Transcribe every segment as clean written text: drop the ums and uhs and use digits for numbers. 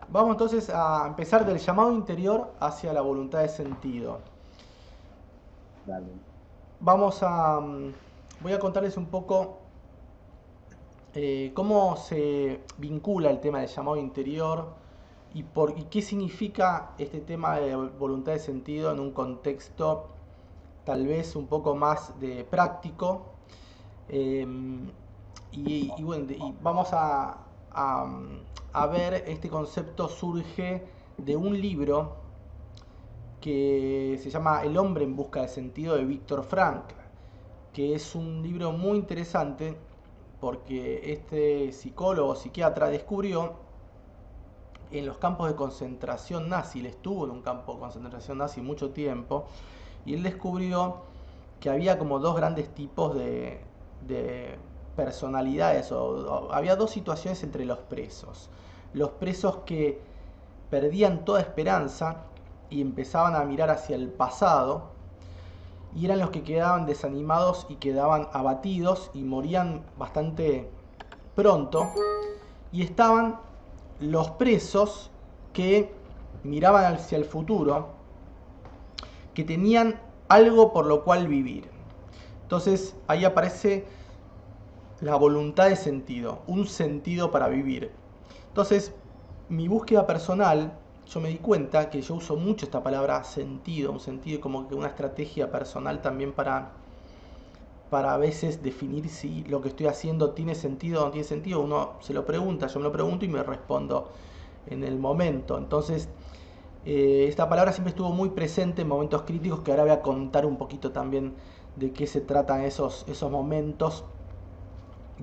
Vamos entonces a empezar del llamado interior hacia la voluntad de sentido. Dale. Vamos a... Voy a contarles un poco cómo se vincula el tema del llamado interior y qué significa este tema de voluntad de sentido en un contexto tal vez un poco más de práctico. Eh, bueno, y vamos a, a ver, este concepto surge de un libro que se llama El hombre en busca de sentido de Víctor Frankl, que es un libro muy interesante porque este psicólogo, psiquiatra, descubrió en los campos de concentración nazi, él estuvo en un campo de concentración nazi mucho tiempo, y él descubrió que había como dos grandes tipos de personalidades, o había dos situaciones entre los presos. Los presos que perdían toda esperanza y empezaban a mirar hacia el pasado, y eran los que quedaban desanimados y quedaban abatidos y morían bastante pronto. Y estaban los presos que miraban hacia el futuro, que tenían algo por lo cual vivir. Entonces ahí aparece la voluntad de sentido, un sentido para vivir. Entonces, mi búsqueda personal, yo me di cuenta que yo uso mucho esta palabra sentido, un sentido como que una estrategia personal también para a veces definir si lo que estoy haciendo tiene sentido o no tiene sentido. Uno se lo pregunta, yo me lo pregunto y me respondo en el momento. Entonces, esta palabra siempre estuvo muy presente en momentos críticos, que ahora voy a contar un poquito también de qué se tratan esos momentos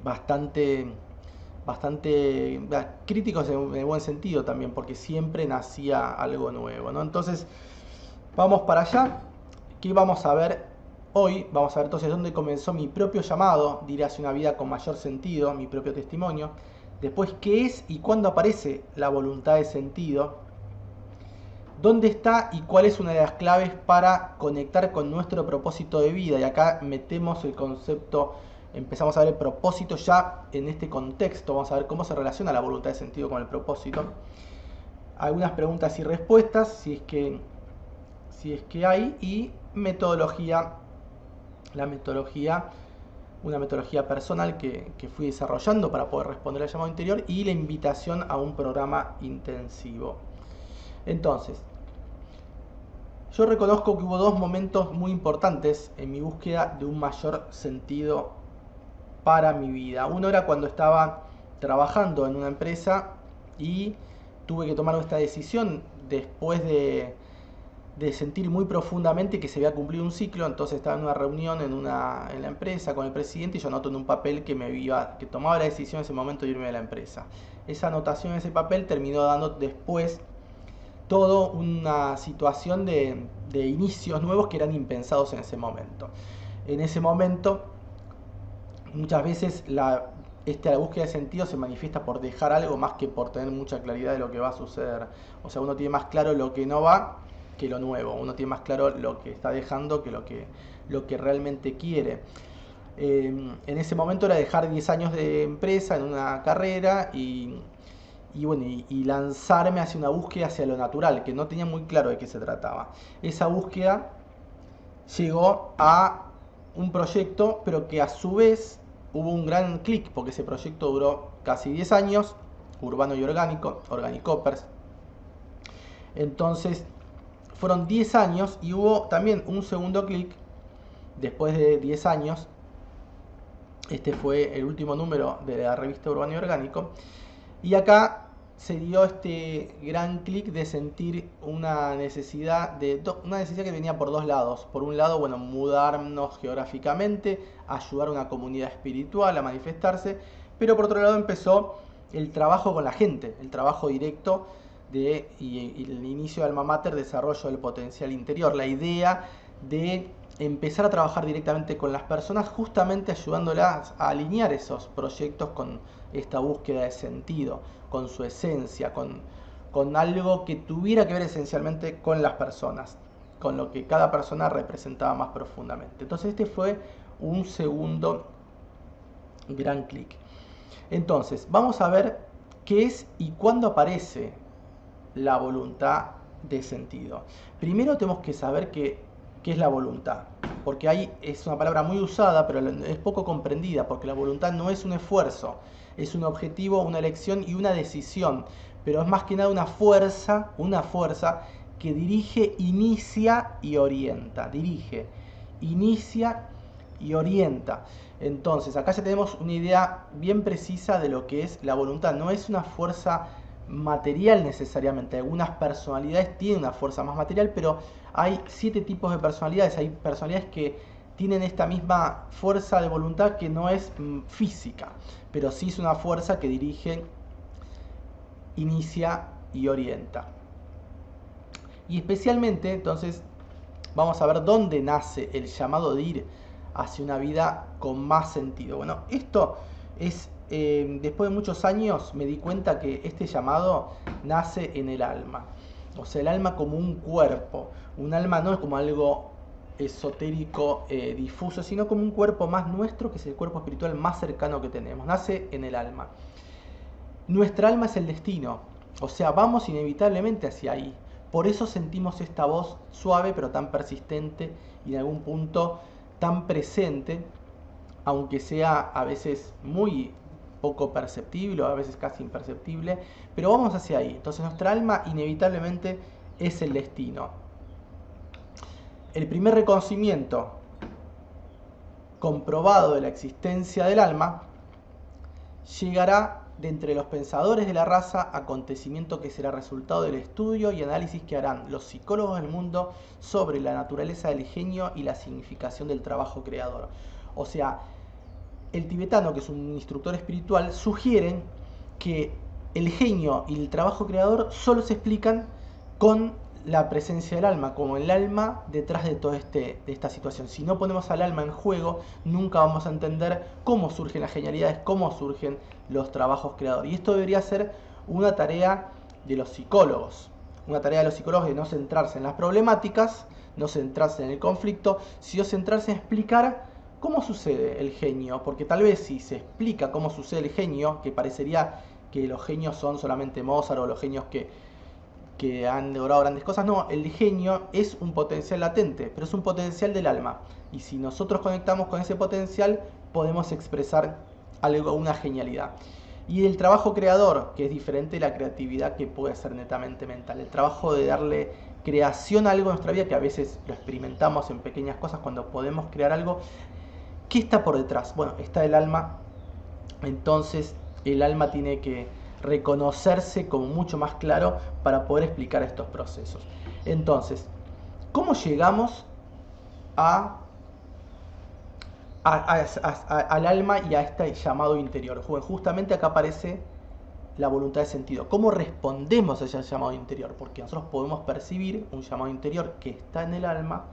bastante, bastante críticos en el buen sentido también, porque siempre nacía algo nuevo, ¿no? Entonces, vamos para allá. ¿Qué vamos a ver hoy? Vamos a ver entonces dónde comenzó mi propio llamado, diré hacia una vida con mayor sentido, mi propio testimonio. Después, qué es y cuándo aparece la voluntad de sentido. ¿Dónde está y cuál es una de las claves para conectar con nuestro propósito de vida? Y acá metemos el concepto, empezamos a ver el propósito ya en este contexto, vamos a ver cómo se relaciona la voluntad de sentido con el propósito. Algunas preguntas y respuestas, si es que hay, y metodología, la metodología, una metodología personal que fui desarrollando para poder responder al llamado interior y la invitación a un programa intensivo. Entonces, yo reconozco que hubo dos momentos muy importantes en mi búsqueda de un mayor sentido para mi vida. Uno era cuando estaba trabajando en una empresa y tuve que tomar esta decisión después de sentir muy profundamente que se había cumplido un ciclo. Entonces estaba en una reunión en la empresa con el presidente y yo anoto en un papel que tomaba la decisión en ese momento de irme de la empresa. Esa anotación en ese papel terminó dando después todo una situación de inicios nuevos que eran impensados en ese momento. En ese momento, muchas veces la búsqueda de sentido se manifiesta por dejar algo más que por tener mucha claridad de lo que va a suceder. O sea, uno tiene más claro lo que no va que lo nuevo. Uno tiene más claro lo que está dejando que lo que realmente quiere. En ese momento era dejar 10 años de empresa en una carrera y bueno, y lanzarme hacia una búsqueda hacia lo natural, que no tenía muy claro de qué se trataba. Esa búsqueda llegó a un proyecto, pero que a su vez hubo un gran clic, porque ese proyecto duró casi 10 años, urbano y orgánico, Organicoppers. Entonces, fueron 10 años y hubo también un segundo clic después de 10 años. Este fue el último número de la revista Urbano y Orgánico. Y acá se dio este gran clic de sentir una necesidad que venía por dos lados. Por un lado, bueno, mudarnos geográficamente, ayudar a una comunidad espiritual a manifestarse, pero por otro lado empezó el trabajo con la gente, el trabajo directo y el inicio de Alma Mater, desarrollo del potencial interior, la idea de empezar a trabajar directamente con las personas, justamente ayudándolas a alinear esos proyectos con esta búsqueda de sentido, con su esencia, con algo que tuviera que ver esencialmente con las personas, con lo que cada persona representaba más profundamente. Entonces este fue un segundo gran clic. Entonces, vamos a ver qué es y cuándo aparece la voluntad de sentido. Primero tenemos que saber qué es la voluntad, porque ahí es una palabra muy usada, pero es poco comprendida, porque la voluntad no es un esfuerzo, es un objetivo, una elección y una decisión, pero es más que nada una fuerza que dirige, inicia y orienta. Dirige, inicia y orienta. Entonces, acá ya tenemos una idea bien precisa de lo que es la voluntad. No es una fuerza material necesariamente. Algunas personalidades tienen una fuerza más material, pero hay 7 tipos de personalidades. Hay personalidades que tienen esta misma fuerza de voluntad que no es física, pero sí es una fuerza que dirige, inicia y orienta. Y especialmente, entonces, vamos a ver dónde nace el llamado de ir hacia una vida con más sentido. Bueno, esto es, después de muchos años me di cuenta que este llamado nace en el alma. O sea, el alma como un cuerpo. Un alma no es como algo esotérico, difuso, sino como un cuerpo más nuestro, que es el cuerpo espiritual más cercano que tenemos. Nace en el alma. Nuestra alma es el destino. O sea, vamos inevitablemente hacia ahí. Por eso sentimos esta voz suave pero tan persistente y en algún punto tan presente, aunque sea a veces muy poco perceptible o a veces casi imperceptible, pero vamos hacia ahí. Entonces nuestra alma inevitablemente es el destino. El primer reconocimiento comprobado de la existencia del alma llegará de entre los pensadores de la raza, acontecimiento que será resultado del estudio y análisis que harán los psicólogos del mundo sobre la naturaleza del genio y la significación del trabajo creador. O sea, el tibetano, que es un instructor espiritual, sugiere que el genio y el trabajo creador solo se explican con la presencia del alma, como el alma detrás de toda esta situación. Si no ponemos al alma en juego, nunca vamos a entender cómo surgen las genialidades, cómo surgen los trabajos creadores. Y esto debería ser una tarea de los psicólogos. Una tarea de los psicólogos de no centrarse en las problemáticas, no centrarse en el conflicto, sino centrarse en explicar cómo sucede el genio. Porque tal vez si se explica cómo sucede el genio, que parecería que los genios son solamente Mozart o los genios que han logrado grandes cosas. No, el genio es un potencial latente, pero es un potencial del alma. Y si nosotros conectamos con ese potencial, podemos expresar algo, una genialidad. Y el trabajo creador, que es diferente de la creatividad que puede ser netamente mental. El trabajo de darle creación a algo en nuestra vida, que a veces lo experimentamos en pequeñas cosas cuando podemos crear algo. ¿Qué está por detrás? Bueno, está el alma. Entonces, el alma tiene que reconocerse como mucho más claro para poder explicar estos procesos. Entonces, ¿cómo llegamos al alma y a este llamado interior? Justamente acá aparece la voluntad de sentido. ¿Cómo respondemos a ese llamado interior? Porque nosotros podemos percibir un llamado interior que está en el alma.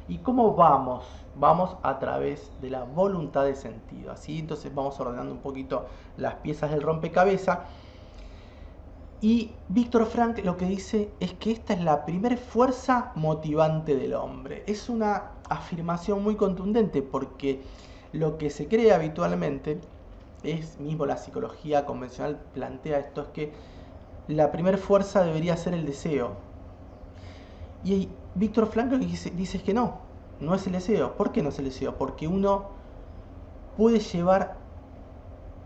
¿Y cómo vamos? Vamos a través de la voluntad de sentido. Así entonces vamos ordenando un poquito las piezas del rompecabezas. Y Víctor Frank lo que dice es que esta es la primera fuerza motivante del hombre. Es una afirmación muy contundente porque lo que se cree habitualmente, es mismo la psicología convencional plantea esto, es que la primera fuerza debería ser el deseo. Y Víctor Frank lo que dice es que no es el deseo. ¿Por qué no es el deseo? Porque uno puede llevar,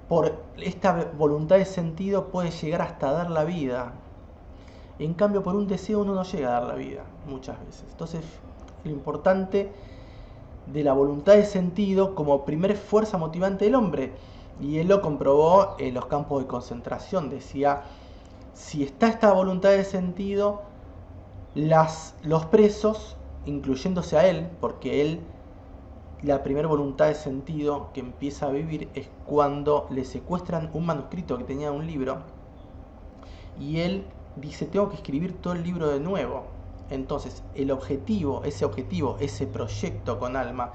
por esta voluntad de sentido, puede llegar hasta dar la vida. En cambio, por un deseo uno no llega a dar la vida, muchas veces. Entonces, lo importante de la voluntad de sentido como primer fuerza motivante del hombre, y él lo comprobó en los campos de concentración, decía, si está esta voluntad de sentido, los presos, incluyéndose a él, porque él, la primera voluntad de sentido que empieza a vivir es cuando le secuestran un manuscrito que tenía un libro y él dice, tengo que escribir todo el libro de nuevo. Entonces ese objetivo, ese proyecto con alma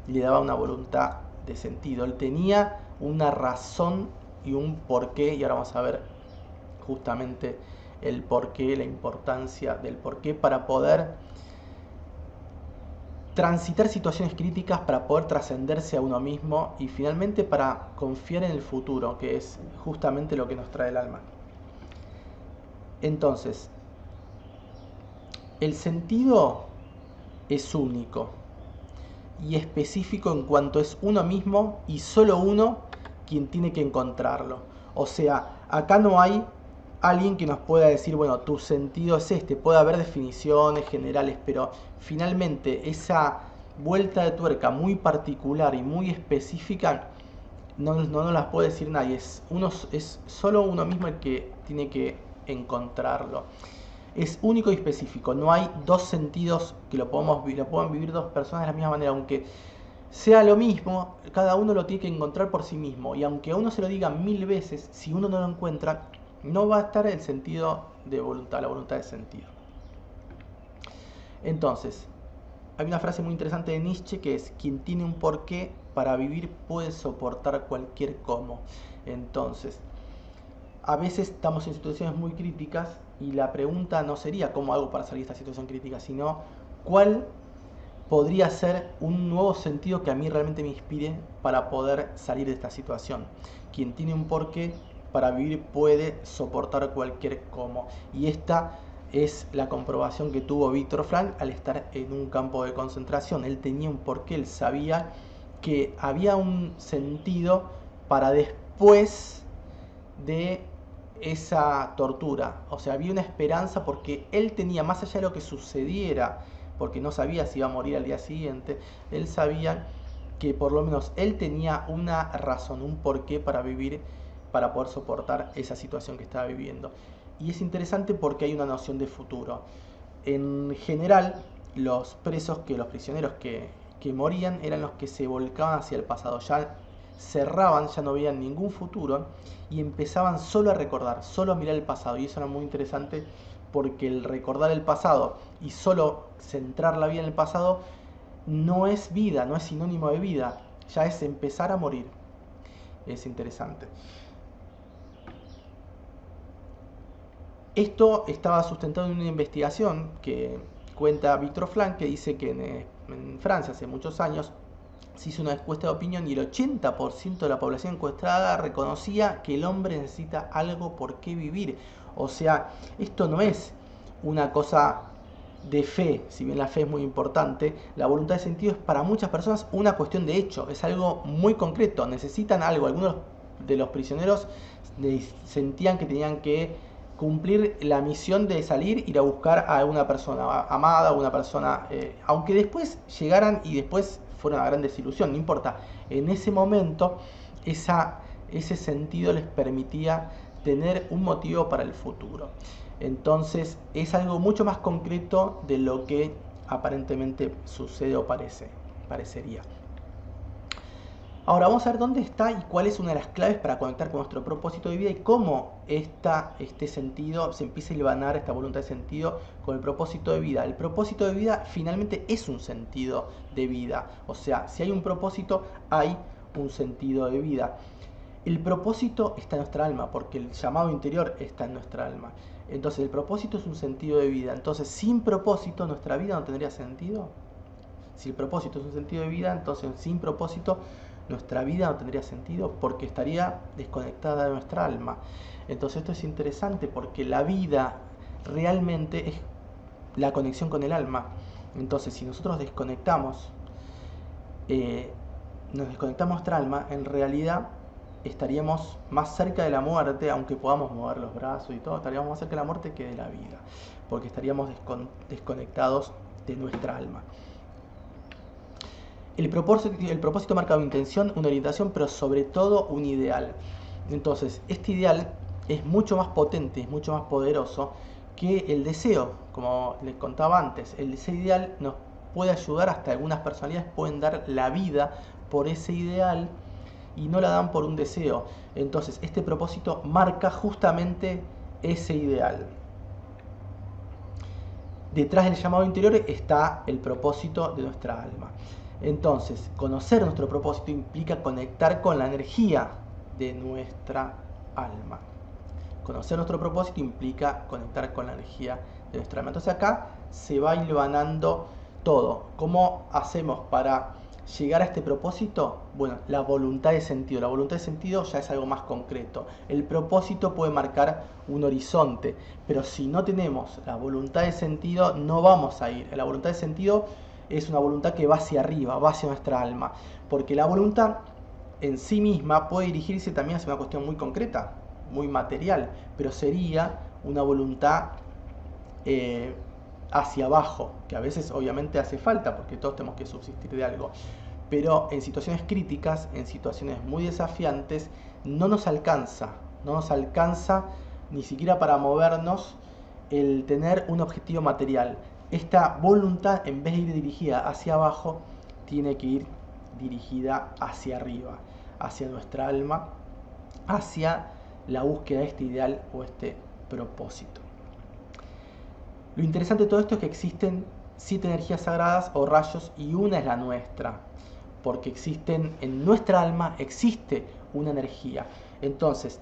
le daba una voluntad de sentido. Él tenía una razón y un porqué, y ahora vamos a ver justamente el porqué, la importancia del porqué para poder transitar situaciones críticas, para poder trascenderse a uno mismo y finalmente para confiar en el futuro, que es justamente lo que nos trae el alma. Entonces, El sentido es único y específico en cuanto es uno mismo y solo uno quien tiene que encontrarlo. O sea, acá no hay alguien que nos pueda decir, bueno, tu sentido es este. Puede haber definiciones generales, pero finalmente esa vuelta de tuerca muy particular y muy específica no nos las puede decir nadie. Es solo uno mismo el que tiene que encontrarlo. Es único y específico. No hay dos sentidos que lo puedan vivir dos personas de la misma manera, aunque sea lo mismo, cada uno lo tiene que encontrar por sí mismo. Y aunque a uno se lo diga 1000 veces, si uno no lo encuentra, no va a estar el sentido de voluntad, la voluntad de sentido. Entonces, hay una frase muy interesante de Nietzsche que es: quien tiene un porqué para vivir puede soportar cualquier cómo. Entonces, a veces estamos en situaciones muy críticas y la pregunta no sería cómo hago para salir de esta situación crítica, sino cuál podría ser un nuevo sentido que a mí realmente me inspire para poder salir de esta situación. Quien tiene un porqué para vivir puede soportar cualquier cómo. Y esta es la comprobación que tuvo Viktor Frankl al estar en un campo de concentración. Él tenía un porqué, él sabía que había un sentido para después de esa tortura. O sea, había una esperanza porque él tenía, más allá de lo que sucediera, porque no sabía si iba a morir al día siguiente, él sabía que por lo menos él tenía una razón, un porqué para vivir, para poder soportar esa situación que estaba viviendo. Y es interesante porque hay una noción de futuro. En general, los prisioneros que morían eran los que se volcaban hacia el pasado, ya cerraban, ya no veían ningún futuro y empezaban solo a recordar, solo a mirar el pasado. Y eso era muy interesante porque el recordar el pasado y solo centrar la vida en el pasado no es vida, no es sinónimo de vida, ya es empezar a morir. Es interesante. Esto estaba sustentado en una investigación que cuenta Viktor Frankl, que dice que en Francia hace muchos años se hizo una encuesta de opinión y el 80% de la población encuestada reconocía que el hombre necesita algo por qué vivir. O sea, esto no es una cosa de fe, si bien la fe es muy importante, la voluntad de sentido es para muchas personas una cuestión de hecho, es algo muy concreto, necesitan algo. Algunos de los prisioneros sentían que tenían que cumplir la misión de salir, ir a buscar a una persona amada, a una persona, aunque después llegaran y después fuera una gran desilusión, no importa. En ese momento, ese sentido les permitía tener un motivo para el futuro. Entonces, es algo mucho más concreto de lo que aparentemente sucede o parecería. Ahora vamos a ver dónde está y cuál es una de las claves para conectar con nuestro propósito de vida y cómo este sentido se empieza a hilvanar, esta voluntad de sentido, con el propósito de vida. El propósito de vida finalmente es un sentido de vida. O sea, si hay un propósito, hay un sentido de vida. El propósito está en nuestra alma, porque el llamado interior está en nuestra alma. Entonces el propósito es un sentido de vida. Entonces sin propósito nuestra vida no tendría sentido. Si el propósito es un sentido de vida, entonces sin propósito nuestra vida no tendría sentido porque estaría desconectada de nuestra alma. Entonces esto es interesante porque la vida realmente es la conexión con el alma. Entonces si nosotros nos desconectamos nuestra alma, en realidad estaríamos más cerca de la muerte, aunque podamos mover los brazos y todo, estaríamos más cerca de la muerte que de la vida, porque estaríamos desconectados de nuestra alma. El propósito marca una intención, una orientación, pero sobre todo un ideal. Entonces, este ideal es mucho más potente, es mucho más poderoso que el deseo, como les contaba antes. Ese ideal nos puede ayudar, hasta algunas personalidades pueden dar la vida por ese ideal y no la dan por un deseo. Entonces, este propósito marca justamente ese ideal. Detrás del llamado interior está el propósito de nuestra alma. Entonces, conocer nuestro propósito implica conectar con la energía de nuestra alma. Conocer nuestro propósito implica conectar con la energía de nuestra alma. Entonces acá se va hilvanando todo. ¿Cómo hacemos para llegar a este propósito? Bueno, la voluntad de sentido. La voluntad de sentido ya es algo más concreto. El propósito puede marcar un horizonte, pero si no tenemos la voluntad de sentido, no vamos a ir. La voluntad de sentido es una voluntad que va hacia arriba, va hacia nuestra alma, porque la voluntad en sí misma puede dirigirse también hacia una cuestión muy concreta, muy material, pero sería una voluntad hacia abajo, que a veces obviamente hace falta porque todos tenemos que subsistir de algo, pero en situaciones críticas, en situaciones muy desafiantes, no nos alcanza ni siquiera para movernos el tener un objetivo material. Esta voluntad, en vez de ir dirigida hacia abajo, tiene que ir dirigida hacia arriba, hacia nuestra alma, hacia la búsqueda de este ideal o este propósito. Lo interesante de todo esto es que existen 7 energías sagradas o rayos y una es la nuestra, porque existen en nuestra alma existe una energía. Entonces,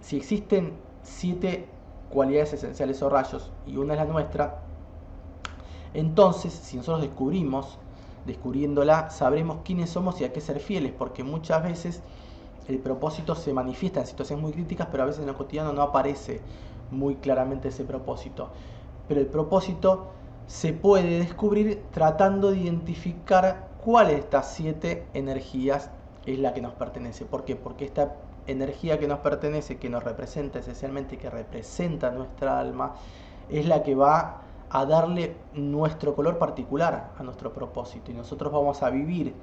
si existen 7 cualidades esenciales o rayos y una es la nuestra, entonces si nosotros descubriéndola, sabremos quiénes somos y a qué ser fieles, porque muchas veces el propósito se manifiesta en situaciones muy críticas, pero a veces en lo cotidiano no aparece muy claramente ese propósito. Pero el propósito se puede descubrir tratando de identificar cuál de estas 7 energías es la que nos pertenece. ¿Por qué? Porque esta energía que nos pertenece, que nos representa esencialmente, que representa nuestra alma, es la que va a darle nuestro color particular a nuestro propósito. Y nosotros vamos a vivir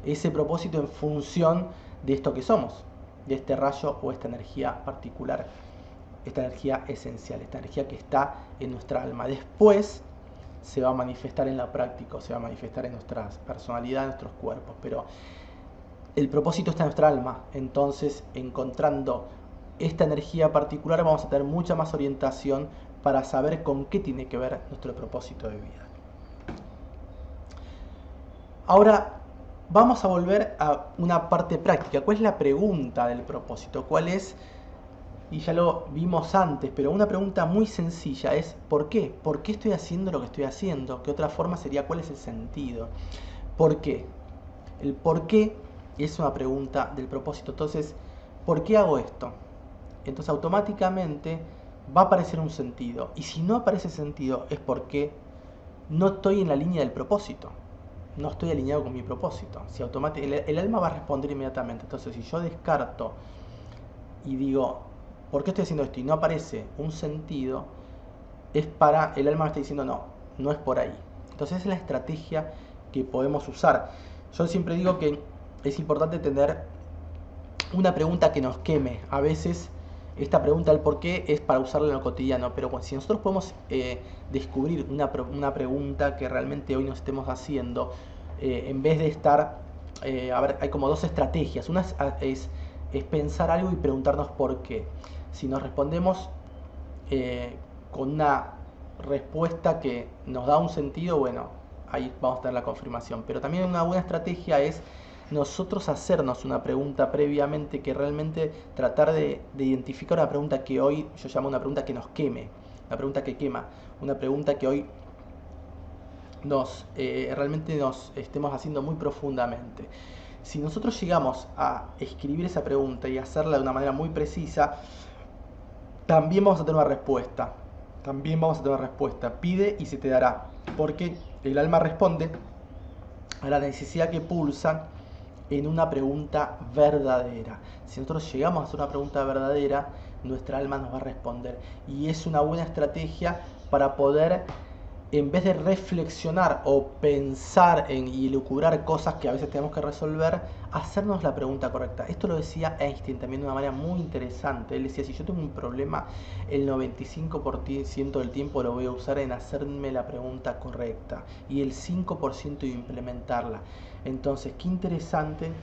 ese propósito en función de esto que somos, de este rayo o esta energía particular, esta energía esencial, esta energía que está en nuestra alma. Después se va a manifestar en la práctica, se va a manifestar en nuestras personalidades, en nuestros cuerpos, pero el propósito está en nuestra alma. Entonces, encontrando esta energía particular, vamos a tener mucha más orientación para saber con qué tiene que ver nuestro propósito de vida. Ahora vamos a volver a una parte práctica. ¿Cuál es la pregunta del propósito? ¿Cuál es? Y ya lo vimos antes, pero una pregunta muy sencilla es ¿por qué? ¿Por qué estoy haciendo lo que estoy haciendo? Que otra forma sería ¿cuál es el sentido? ¿Por qué? El por qué es una pregunta del propósito. Entonces, ¿por qué hago esto? Entonces automáticamente va a aparecer un sentido. Y si no aparece sentido es porque no estoy en la línea del propósito. No estoy alineado con mi propósito. Si el alma va a responder inmediatamente. Entonces, si yo descarto y digo, ¿por qué estoy haciendo esto? Y no aparece un sentido, es para, el alma me está diciendo, no, no es por ahí. Entonces, esa es la estrategia que podemos usar. Yo siempre digo que es importante tener una pregunta que nos queme. A veces esta pregunta del por qué es para usarla en lo cotidiano, pero si nosotros podemos descubrir una pregunta que realmente hoy nos estemos haciendo, en vez de estar, a ver, hay como 2 estrategias. Una es pensar algo y preguntarnos por qué. Si nos respondemos con una respuesta que nos da un sentido, bueno, ahí vamos a tener la confirmación. Pero también una buena estrategia es nosotros hacernos una pregunta previamente, que realmente tratar de identificar una pregunta que hoy yo llamo una pregunta que nos queme, una pregunta que quema, una pregunta que hoy realmente nos estemos haciendo muy profundamente. Si nosotros llegamos a escribir esa pregunta y hacerla de una manera muy precisa, también vamos a tener una respuesta. Pide y se te dará. Porque el alma responde a la necesidad que pulsa en una pregunta verdadera. Si nosotros llegamos a hacer una pregunta verdadera, nuestra alma nos va a responder. Y es una buena estrategia para poder, en vez de reflexionar o pensar y elucubrar cosas que a veces tenemos que resolver, hacernos la pregunta correcta. Esto lo decía Einstein también de una manera muy interesante. Él decía, si yo tengo un problema, el 95% del tiempo lo voy a usar en hacerme la pregunta correcta y el 5% en implementarla. Entonces, qué interesante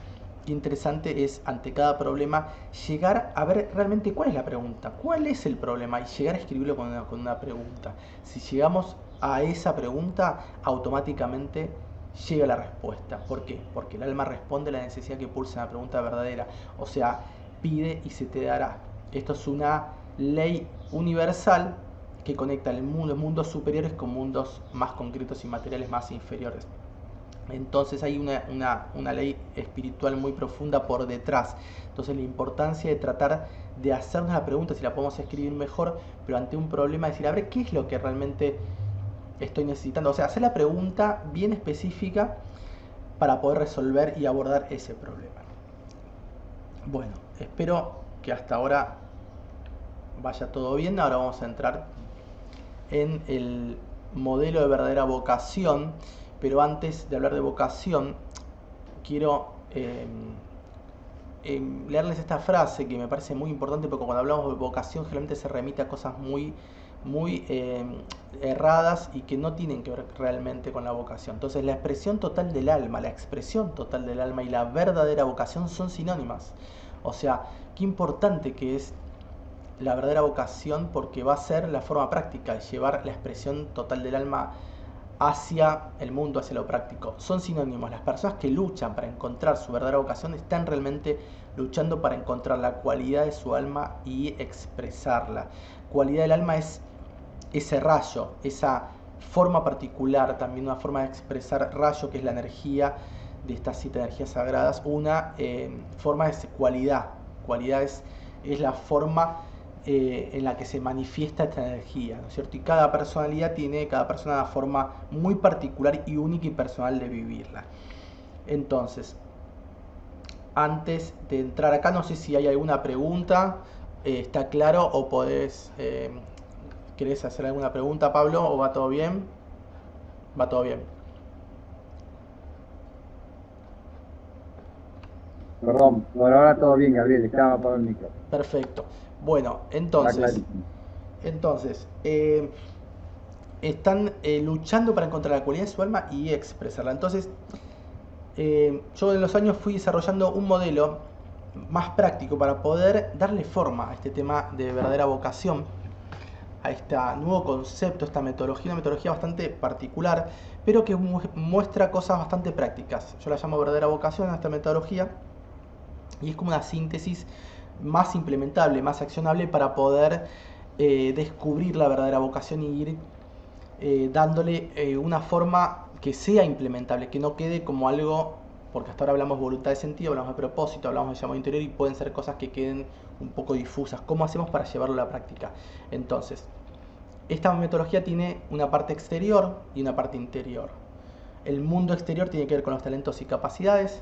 es ante cada problema llegar a ver realmente cuál es la pregunta, cuál es el problema y llegar a escribirlo con una pregunta. Si llegamos a esa pregunta, automáticamente llega la respuesta. ¿Por qué? Porque el alma responde a la necesidad que pulsa en la pregunta verdadera. O sea, pide y se te dará. Esto es una ley universal que conecta los mundos superiores con mundos más concretos y materiales más inferiores. Entonces hay una ley espiritual muy profunda por detrás. Entonces la importancia de tratar de hacernos la pregunta, si la podemos escribir mejor, pero ante un problema decir, a ver, ¿qué es lo que realmente estoy necesitando? O sea, hacer la pregunta bien específica para poder resolver y abordar ese problema. Bueno, espero que hasta ahora vaya todo bien. Ahora vamos a entrar en el modelo de verdadera vocación, pero antes de hablar de vocación, quiero leerles esta frase que me parece muy importante, porque cuando hablamos de vocación generalmente se remite a cosas muy erradas y que no tienen que ver realmente con la vocación. Entonces la expresión total del alma, la expresión total del alma y la verdadera vocación son sinónimas. O sea, qué importante que es la verdadera vocación, porque va a ser la forma práctica de llevar la expresión total del alma hacia el mundo, hacia lo práctico. Son sinónimos. Las personas que luchan para encontrar su verdadera vocación están realmente luchando para encontrar la cualidad de su alma y expresarla. Cualidad del alma es ese rayo, esa forma particular, también una forma de expresar rayo, que es la energía de estas 7 energías sagradas. Una forma es cualidad. Cualidad es la forma en la que se manifiesta esta energía, ¿no es cierto? Y cada personalidad tiene, cada persona, una forma muy particular y única y personal de vivirla. Entonces, antes de entrar acá, no sé si hay alguna pregunta, ¿está claro? O podés, ¿querés hacer alguna pregunta, Pablo? ¿O va todo bien? Va todo bien. Perdón, por ahora todo bien, Gabriel, estaba apagado el micro. Perfecto. Bueno, Está entonces, clarísimo. entonces, están luchando para encontrar la cualidad de su alma y expresarla. Entonces, yo en los años fui desarrollando un modelo más práctico para poder darle forma a este tema de verdadera vocación, a este nuevo concepto, esta metodología, una metodología bastante particular, pero que muestra cosas bastante prácticas. Yo la llamo verdadera vocación a esta metodología, y es como una síntesis más implementable, más accionable para poder descubrir la verdadera vocación y ir dándole una forma que sea implementable, que no quede como algo, porque hasta ahora hablamos de voluntad de sentido, hablamos de propósito, hablamos de llamado interior, y pueden ser cosas que queden un poco difusas. ¿Cómo hacemos para llevarlo a la práctica? Entonces, esta metodología tiene una parte exterior y una parte interior. El mundo exterior tiene que ver con los talentos y capacidades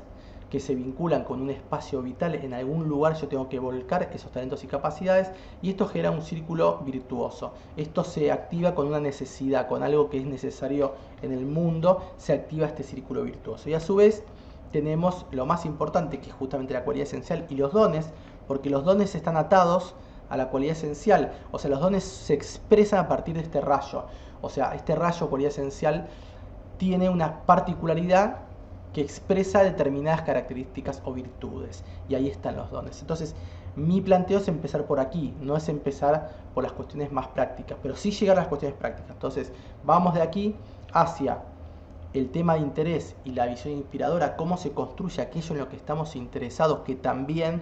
que se vinculan con un espacio vital. En algún lugar yo tengo que volcar esos talentos y capacidades, y esto genera un círculo virtuoso. Esto se activa con una necesidad, con algo que es necesario en el mundo, se activa este círculo virtuoso. Y a su vez tenemos lo más importante, que es justamente la cualidad esencial y los dones, porque los dones están atados a la cualidad esencial. O sea, los dones se expresan a partir de este rayo. O sea, este rayo, cualidad esencial, tiene una particularidad que expresa determinadas características o virtudes, y ahí están los dones. Entonces, mi planteo es empezar por aquí, no es empezar por las cuestiones más prácticas, pero sí llegar a las cuestiones prácticas. Entonces, vamos de aquí hacia el tema de interés y la visión inspiradora, cómo se construye aquello en lo que estamos interesados, que también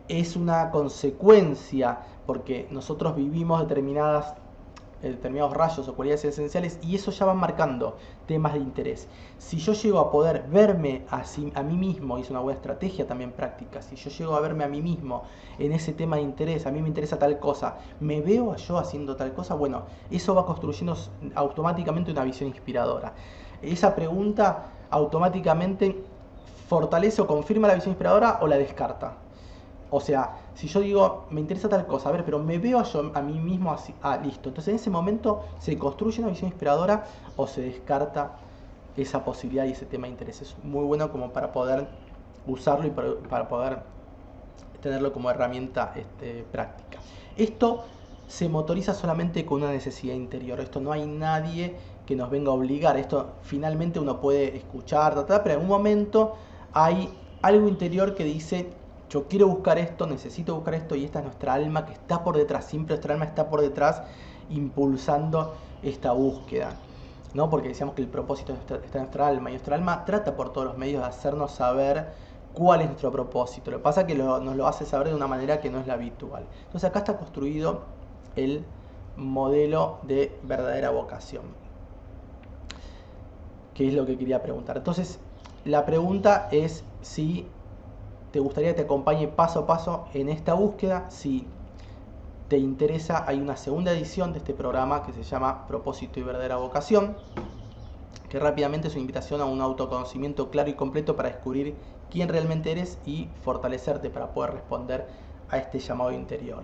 es una consecuencia, porque nosotros vivimos determinados rayos o cualidades esenciales, y eso ya va marcando temas de interés. Si yo llego a poder verme a mí mismo, y es una buena estrategia también práctica, si yo llego a verme a mí mismo en ese tema de interés, a mí me interesa tal cosa, me veo yo haciendo tal cosa, bueno, eso va construyendo automáticamente una visión inspiradora. Esa pregunta automáticamente fortalece o confirma la visión inspiradora o la descarta. O sea, si yo digo, me interesa tal cosa, a ver, pero me veo yo a mí mismo así, listo. Entonces en ese momento se construye una visión inspiradora o se descarta esa posibilidad y ese tema de interés. Es muy bueno como para poder usarlo y para poder tenerlo como herramienta práctica. Esto se motoriza solamente con una necesidad interior. Esto no hay nadie que nos venga a obligar. Esto finalmente uno puede escuchar, pero en un momento hay algo interior que dice, yo quiero buscar esto, necesito buscar esto, y esta es nuestra alma que está por detrás. Siempre nuestra alma está por detrás impulsando esta búsqueda, ¿no? Porque decíamos que el propósito está en nuestra alma, y nuestra alma trata por todos los medios de hacernos saber cuál es nuestro propósito. Lo que pasa es que nos lo hace saber de una manera que no es la habitual. Entonces acá está construido el modelo de verdadera vocación. qué es lo que quería preguntar. Entonces, la pregunta es si te gustaría que te acompañe paso a paso en esta búsqueda. Si te interesa, hay una segunda edición de este programa que se llama Propósito y Verdadera Vocación, que rápidamente es una invitación a un autoconocimiento claro y completo para descubrir quién realmente eres y fortalecerte para poder responder a este llamado interior.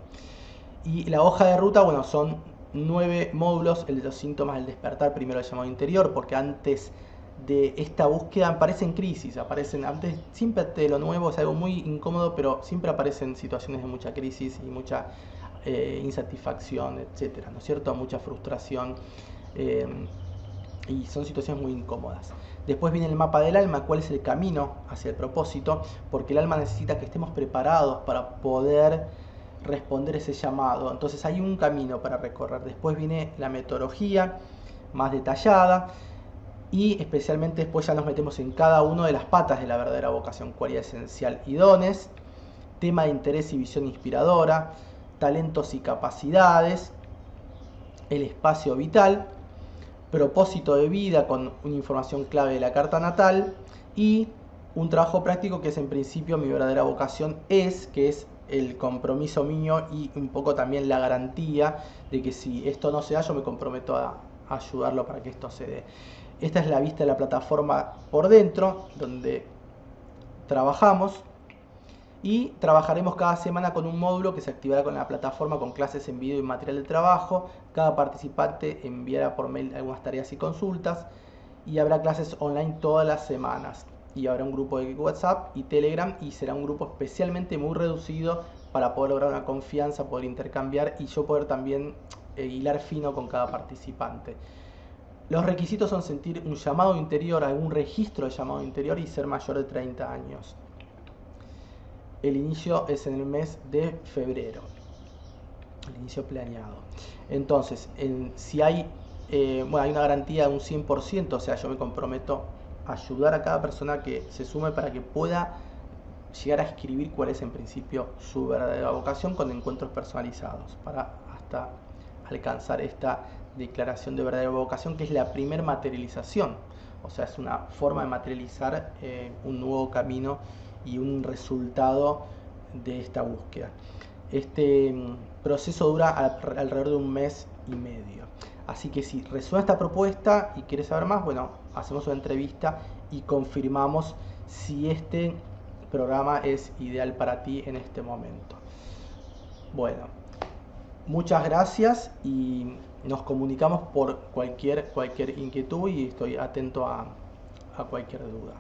Y la hoja de ruta, bueno, son 9 módulos. El de los síntomas del despertar, primero el llamado interior, porque antes de esta búsqueda aparecen crisis, antes, siempre de lo nuevo es algo muy incómodo, pero siempre aparecen situaciones de mucha crisis y mucha insatisfacción, etcétera, ¿no es cierto? Mucha frustración, y son situaciones muy incómodas. Después viene el mapa del alma, cuál es el camino hacia el propósito, porque el alma necesita que estemos preparados para poder responder ese llamado. Entonces hay un camino para recorrer. Después viene la metodología más detallada, y especialmente después ya nos metemos en cada una de las patas de la verdadera vocación: cualidad esencial y dones, tema de interés y visión inspiradora, talentos y capacidades, el espacio vital, propósito de vida con una información clave de la carta natal, y un trabajo práctico que es en principio mi verdadera vocación, que es el compromiso mío y un poco también la garantía de que si esto no se da, yo me comprometo a ayudarlo para que esto se dé. Esta es la vista de la plataforma por dentro, donde trabajamos, y trabajaremos cada semana con un módulo que se activará con la plataforma, con clases en video y material de trabajo. Cada participante enviará por mail algunas tareas y consultas, y habrá clases online todas las semanas, y habrá un grupo de WhatsApp y Telegram, y será un grupo especialmente muy reducido para poder lograr una confianza, poder intercambiar y yo poder también hilar fino con cada participante. Los requisitos son sentir un llamado interior, algún registro de llamado interior, y ser mayor de 30 años. El inicio es en el mes de febrero, el inicio planeado. Entonces, si hay, hay una garantía de un 100%, o sea, yo me comprometo a ayudar a cada persona que se sume para que pueda llegar a escribir cuál es en principio su verdadera vocación, con encuentros personalizados, para hasta alcanzar esta declaración de verdadera vocación, que es la primer materialización. O sea, es una forma de materializar un nuevo camino y un resultado de esta búsqueda. Este proceso dura alrededor de un mes y medio. Así que si resuena esta propuesta y quieres saber más, bueno, hacemos una entrevista y confirmamos si este programa es ideal para ti en este momento. Bueno, muchas gracias y nos comunicamos por cualquier inquietud, y estoy atento a cualquier duda.